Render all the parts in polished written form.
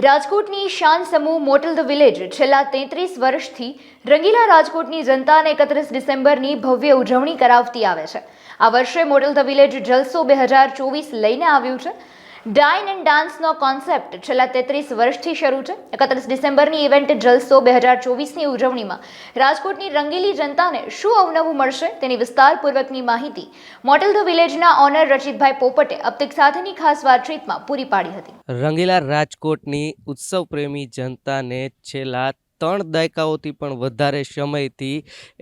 રાજકોટની શાન સમૂહ મોટલ ધ વિલેજ છેલ્લા 33 વર્ષથી રંગીલા રાજકોટની જનતાને 31 ડિસેમ્બરની ભવ્ય ઉજવણી કરાવતી આવે છે. આ વર્ષે મોટલ ધ વિલેજ જલસો 2024 લઈને આવ્યું છે. ડાઇન એન્ડ ડાન્સનો કોન્સેપ્ટ છેલ્લા 33 વર્ષથી શરૂ છે. 31 ડિસેમ્બરની ઇવેન્ટ જલસો 2024ની ઉજવણીમાં રાજકોટની રંગીલી જનતાને શું અવનવું મળશે તેની વિસ્તારપૂર્વકની માહિતી મોટલ ધ વિલેજના ઓનર રચિતભાઈ પોપટે અપતિક સાથેની ખાસ વાતચીતમાં પૂરી પાડી હતી. રંગીલા રાજકોટની ઉત્સવ પ્રેમી જનતાને છેલ્લા 3 દાયકાઓથી પણ વધારે સમયથી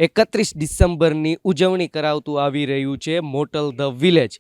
31 ડિસેમ્બરની ઉજવણી કરાવતું આવી રહ્યું છે મોટલ ધ વિલેજ.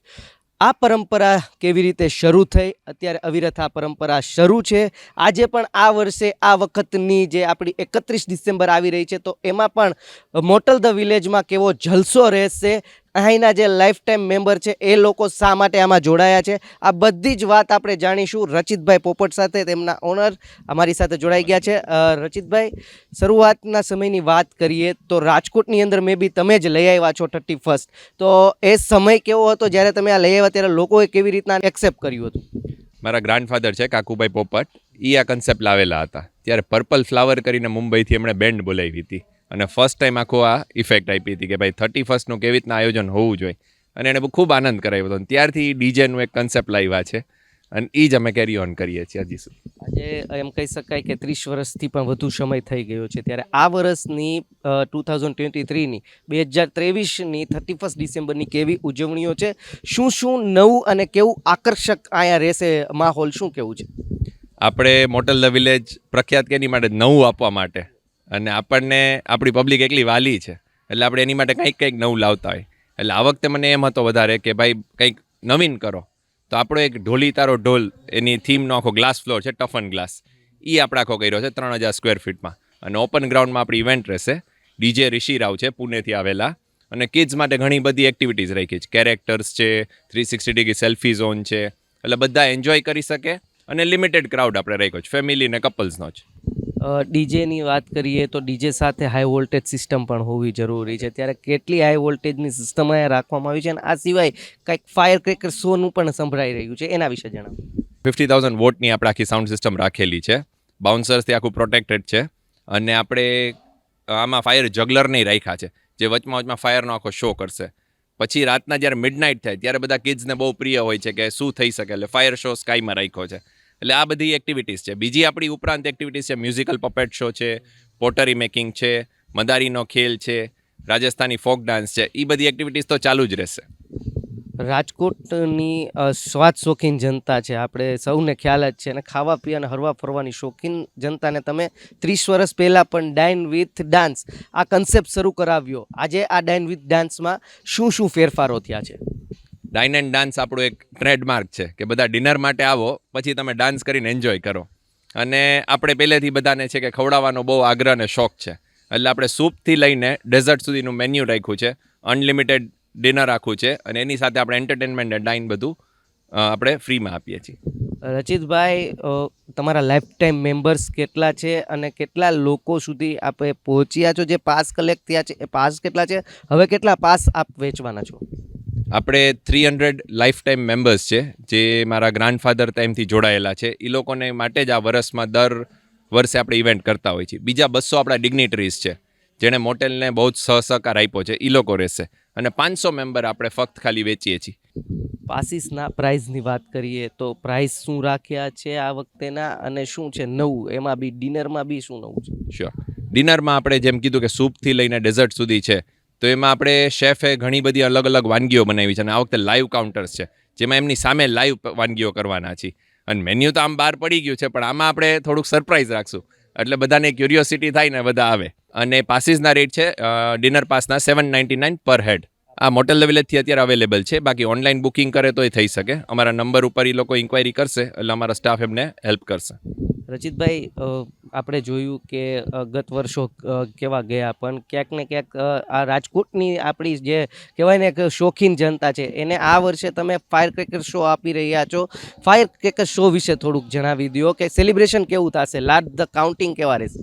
આ પરંપરા કેવી રીતે શરૂ થઈ, અત્યારે અવિરત આ પરંપરા શરૂ છે. આજે પણ આ વર્ષે આ વખતની જે આપણી 31 ડિસેમ્બર આવી રહી છે તો એમાં પણ મોટલ ધ વિલેજમાં કેવો જલસો રહેશે, અહીંના જે લાઈફ ટાઈમ મેમ્બર છે એ લોકો શા માટે આમાં જોડાયા છે, આ બધી જ વાત આપણે જાણીશું રચિતભાઈ પોપટ સાથે. તેમના ઓનર અમારી સાથે જોડાઈ ગયા છે. રચિતભાઈ, શરૂઆતના સમયની વાત કરીએ તો રાજકોટની અંદર મે બી તમે જ લઈ આવ્યા છો 31st, તો એ સમય કેવો હતો જ્યારે તમે આ લઈ આવ્યા ત્યારે લોકોએ કેવી રીતના એક્સેપ્ટ કર્યું હતું? મારા ગ્રાન્ડફાધર છે કાકુભાઈ પોપટ, એ આ કન્સેપ્ટ લાવેલા હતા. ત્યારે પર્પલ ફ્લાવર કરીને મુંબઈથી એમણે બેન્ડ બોલાવી હતી અને ફર્સ્ટ ટાઈમ આખો આ ઇફેક્ટ આપી હતી કે ભાઈ 31નું કેવી રીતના આયોજન હોવું જોઈએ, અને એણે ખૂબ આનંદ કરાવ્યો હતો. ત્યારથી ડીજેનું એક કન્સેપ્ટ લાવ્યા છે અને એ જ અમે કેરી ઓન કરીએ છીએ હજી સુધી. આજે એમ કહી શકાય કે 30 વર્ષથી પણ વધુ સમય થઈ ગયો છે, ત્યારે આ વર્ષની 2023ની 2023ની 31 ડિસેમ્બરની કેવી ઉજવણીઓ છે, શું શું નવું અને કેવું આકર્ષક અહીંયા રહેશે, માહોલ શું કેવું છે? આપણે મોટલ ધ વિલેજ પ્રખ્યાત કે એની માટે નવું આપવા માટે, અને આપણને આપણી પબ્લિક એટલી વાલી છે એટલે આપણે એની માટે કંઈક નવું લાવતા હોય. એટલે આ વખતે મને એમ હતો વધારે કે ભાઈ કંઈક નવીન કરો, તો આપણો એક ઢોલી તારો ઢોલ એની થીમનો આખો ગ્લાસ ફ્લોર છે, ટફન ગ્લાસ, એ આપણે આખો કર્યો છે 3000 સ્ક્વેર ફીટમાં. અને ઓપન ગ્રાઉન્ડમાં આપણી ઇવેન્ટ રહેશે. ડીજે ઋષિરાવ છે પુણેથી આવેલા, અને કિડ્સ માટે ઘણી બધી એક્ટિવિટીઝ રાખી છે. કેરેક્ટર્સ છે, 360 ડિગ્રી સેલ્ફી ઝોન છે, એટલે બધા એન્જોય કરી શકે. અને લિમિટેડ ક્રાઉડ આપણે રાખ્યો છે, ફેમિલી ને કપલ્સનો જ. ડીજેની વાત કરીએ તો ડીજે સાથે હાઈ વોલ્ટેજ સિસ્ટમ પણ હોવી જરૂરી છે, ત્યારે કેટલી હાઈ વોલ્ટેજની સિસ્ટમ અહીંયા રાખવામાં આવી છે, અને આ સિવાય કંઈક ફાયર ક્રેકર શોનું પણ સંભળાઈ રહ્યું છે, એના વિશે જણાવો. 50,000 વોટની આપણે આખી સાઉન્ડ સિસ્ટમ રાખેલી છે, બાઉન્સર્સથી આખું પ્રોટેક્ટેડ છે. અને આપણે આમાં ફાયર જગલર નહીં રાખ્યા છે, જે વચમાં ફાયરનો આખો શો કરશે. પછી રાતના જ્યારે મિડનાઇટ થાય ત્યારે બધા કિડ્સને બહુ પ્રિય હોય છે કે શું થઈ શકે, એટલે ફાયર શો સ્કાયમાં રાખ્યો છે. એટલે આ બધી એક્ટિવિટીઝ છે. બીજી આપણી ઉપરાંત એક્ટિવિટીઝ છે, મ્યુઝિકલ પપેટ શો છે, પોટરી મેકિંગ છે, મદારીનો ખેલ છે, રાજસ્થાની ફોક ડાન્સ છે, એ બધી એક્ટિવિટીઝ તો ચાલુ જ રહેશે. રાજકોટની સ્વાદ શોખીન જનતા છે, આપણે સૌને ખ્યાલ જ છે, અને ખાવા પીવા અને હરવા ફરવાની શોખીન જનતાને તમે 30 વર્ષ પહેલાં પણ ડાઇન વિથ ડાન્સ આ કન્સેપ્ટ શરૂ કરાવ્યો. આજે આ ડાઇન વિથ ડાન્સમાં શું શું ફેરફારો થયા છે? ડાઇન એન્ડ ડાન્સ આપણું એક ટ્રેડમાર્ક છે કે બધા ડિનર માટે આવો, પછી તમે ડાન્સ કરીને એન્જોય કરો. અને આપણે પહેલેથી બધાને છે કે ખવડાવવાનો બહુ આગ્રહ અને શોખ છે, એટલે આપણે સૂપથી લઈને ડેઝર્ટ સુધીનું મેન્યુ રાખ્યું છે, અનલિમિટેડ ડિનર રાખવું છે, અને એની સાથે આપણે એન્ટરટેનમેન્ટ અને ડાઇન બધું આપણે ફ્રીમાં આપીએ છીએ. રચિતભાઈ, તમારા લાઈફ ટાઈમ મેમ્બર્સ કેટલા છે અને કેટલા લોકો સુધી આપણે પહોંચ્યા છો? જે પાસ કલેક્ટ થયા છે એ પાસ કેટલા છે? હવે કેટલા પાસ આપ વેચવાના છો? આપણે 300 લાઈફ ટાઈમ મેમ્બર્સ છે, જે મારા ગ્રાન્ડફાધર ટાઈમથી જોડાયેલા છે. એ લોકોને માટે જ આ વર્ષમાં દર વર્ષે આપણે ઇવેન્ટ કરતા હોય છે. બીજા 200 આપણા ડિગ્નિટરીઝ છે, જેણે મોટેલને બહુ જ સહકાર આપ્યો છે, એ લોકો રહેશે. અને 500 મેમ્બર આપણે ફક્ત ખાલી વેચીએ છીએ. પાસીસના પ્રાઇઝની વાત કરીએ તો પ્રાઇઝ શું રાખ્યા છે આ વખતેના, અને શું છે નવું એમાં બી, ડિનરમાં બી શું નવું છે? શ્યોર. ડિનરમાં આપણે જેમ કીધું કે સૂપથી લઈને ડેઝર્ટ સુધી છે, તો એમાં આપણે શેફે ઘણી બધી અલગ અલગ વાનગીઓ બનાવી છે, અને આ વખતે લાઈવ કાઉન્ટર્સ છે, જેમાં એમની સામે લાઈવ વાનગીઓ કરવાના છે. અને મેન્યુ તો આમ બહાર પડી ગયું છે, પણ આમાં આપણે થોડુંક સરપ્રાઈઝ રાખશું, એટલે બધાને ક્યુરિયોસિટી થાય ને બધા આવે. અને પાસીસના રેટ છે ડિનર પાસના 799 પર હેડ. આ મોટેલ ધ વિલેજથી અત્યારે અવેલેબલ છે, બાકી ઓનલાઈન બુકિંગ કરે તો એ થઈ શકે. અમારા નંબર ઉપર એ લોકો ઇન્ક્વાયરી કરશે, એટલે અમારા સ્ટાફ એમને હેલ્પ કરશે. રચિતભાઈ, આપણે જોયું કે ગત વર્ષો કેવા ગયા, પણ ક્યાંક ને ક્યાંક આ રાજકોટની આપણી જે કહેવાય ને કે શોખીન જનતા છે, એને આ વર્ષે તમે ફાયર ક્રેકર શો આપી રહ્યા છો. ફાયર ક્રેકર શો વિશે થોડુંક જણાવી દો કે સેલિબ્રેશન કેવું થશે, લાસ્ટ ધ કાઉન્ટિંગ કેવા રહેશે?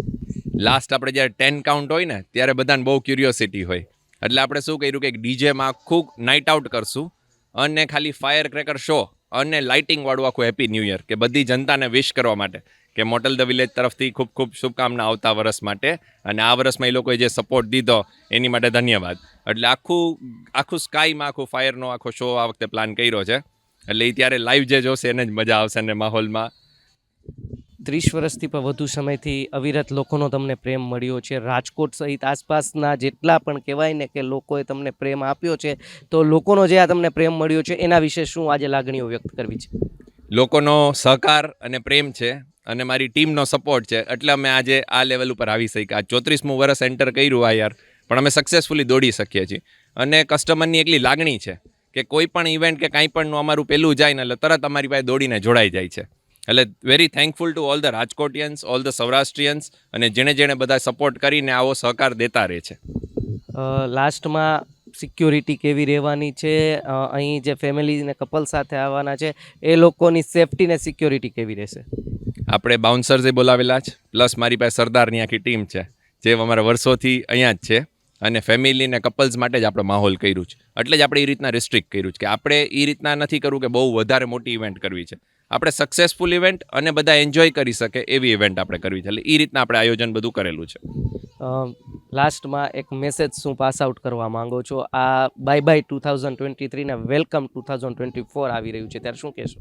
લાસ્ટ આપણે જ્યારે 10 કાઉન્ટ હોય ને ત્યારે બધાને બહુ ક્યુરિયોસિટી હોય, એટલે આપણે શું કર્યું કે ડીજેમાં આખું નાઇટ આઉટ કરશું, અને ખાલી ફાયર ક્રેકર શો અને લાઇટિંગ વાળું આખું હેપી ન્યૂ યર, કે બધી જનતાને વિશ કરવા માટે કે મોટલ ધ વિલેજ તરફથી ખૂબ ખૂબ શુભકામના આવતા વર્ષ માટે, અને આ વર્ષમાં એ લોકોએ જે સપોર્ટ દીધો એની માટે ધન્યવાદ. એટલે આખું સ્કાયમાં આખું ફાયરનો આખો શો આ વખતે પ્લાન કર્યો છે, એટલે એ ત્યારે લાઈવ જે જોશે એને જ મજા આવશે ને માહોલમાં. 30 વર્ષથી પણ વધુ સમયથી અવિરત લોકોનો તમને પ્રેમ મળ્યો છે. રાજકોટ સહિત આસપાસના જેટલા પણ કહેવાય ને કે લોકોએ તમને પ્રેમ આપ્યો છે, તો લોકોનો જે આ તમને પ્રેમ મળ્યો છે એના વિશે શું આજે લાગણીઓ વ્યક્ત કરવી છે? લોકોનો સહકાર અને પ્રેમ છે અને મારી ટીમનો સપોર્ટ છે, એટલે અમે આજે આ લેવલ ઉપર આવી શક્યા. 34મું વર્ષ એન્ટર કર્યું આ યાર, પણ અમે સક્સેસફુલી દોડી શકીએ છીએ. અને કસ્ટમરની એકલી લાગણી છે કે કોઈ પણ ઇવેન્ટ કે કાંઈ પણનું અમારું પહેલું જાય ને એટલે તરત અમારી પાસે દોડીને જોડાઈ જાય છે. એટલે very thankful to all the Rajkotians, all the Saurashtrians, અને જેણે બધા સપોર્ટ કરીને આવો સહકાર દેતા રહે છે. લાસ્ટમાં સિક્યોરિટી કેવી રહેવાની છે? અહીં જે ફેમિલી ને કપલ સાથે આવવાના છે એ લોકોની સેફટી ને સિક્યોરિટી કેવી રહેશે? આપણે બાઉન્સર્સે બોલાવેલા જ, પ્લસ મારી પાસે સરદારની આખી ટીમ છે જે અમારા વર્ષોથી અહીંયા જ છે, અને ફેમિલી ને કપલ્સ માટે જ આપણે માહોલ કર્યું છે. એટલે જ આપણે એ રીતના રિસ્ટ્રિક્ટ કર્યું છે કે આપણે એ રીતના નથી કરવું કે બહુ વધારે મોટી ઇવેન્ટ કરવી છે. આપણે સક્સેસફુલ ઇવેન્ટ અને બધા એન્જોય કરી શકે એવી ઇવેન્ટ આપણે કરવી છે. એટલે એ રીતના આપણે આયોજન બધું કરેલું છે. લાસ્ટમાં એક મેસેજ શું પાસ આઉટ કરવા માંગો છો? આ બાય 2023 ને વેલકમ 2024 આવી રહ્યું છે, ત્યારે શું કહેશો?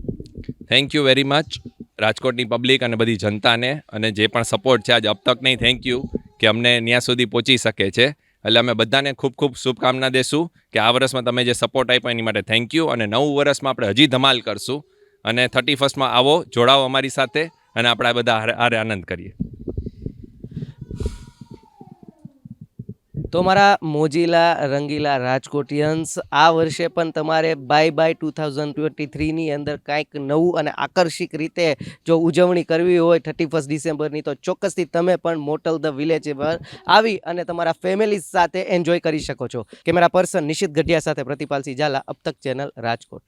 થેન્ક યુ વેરી મચ રાજકોટની પબ્લિક અને બધી જનતાને, અને જે પણ સપોર્ટ છે આજે અબ તક નહીં, થેન્ક યુ કે અમને ત્યાં સુધી પહોંચી શકે છે. એટલે અમે બધાને ખૂબ શુભકામના દેશું કે આ વર્ષમાં તમે જે સપોર્ટ આપ્યો એની માટે થેન્ક યુ, અને નવું વર્ષમાં આપણે હજી ધમાલ કરશું, અને 31st આવો, જોડાઓ અમારી સાથે, અને આપણે આ બધા હારે આનંદ કરીએ. તો મારા મોજીલા રંગીલા રાજકોટિયન્સ, આ વર્ષે પણ તમારે બાય 2023ની અંદર કાંઈક નવું અને આકર્ષક રીતે જો ઉજવણી કરવી હોય 31 ડિસેમ્બરની, તો ચોક્કસથી તમે પણ મોટલ ધ વિલેજ પર આવી અને તમારા ફેમિલી સાથે એન્જોય કરી શકો છો. કેમેરા પર્સન નિશિત ગઢિયા સાથે પ્રતિપાલસિંહ ઝાલા, અબ તક ચેનલ, રાજકોટ.